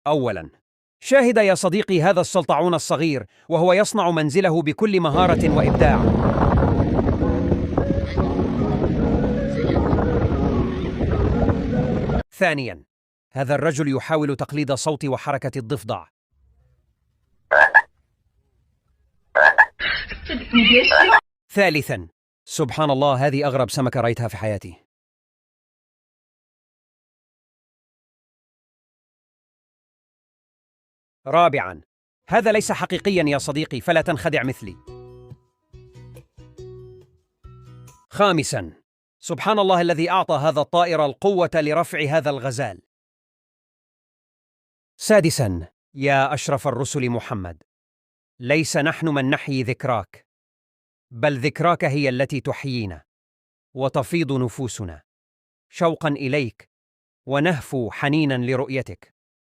أولاً، شاهد يا صديقي هذا السلطعون الصغير وهو يصنع منزله بكل مهارة وإبداع. ثانياً، هذا الرجل يحاول تقليد صوت وحركة الضفدع. ثالثاً، سبحان الله، هذه أغرب سمكة رأيتها في حياتي. رابعاً، هذا ليس حقيقياً يا صديقي، فلا تنخدع مثلي. خامساً، سبحان الله الذي أعطى هذا الطائر القوة لرفع هذا الغزال. سادساً، يا أشرف الرسل محمد، ليس نحن من نحيي ذكراك، بل ذكراك هي التي تحيينا وتفيض نفوسنا شوقاً إليك ونهفو حنيناً لرؤيتك.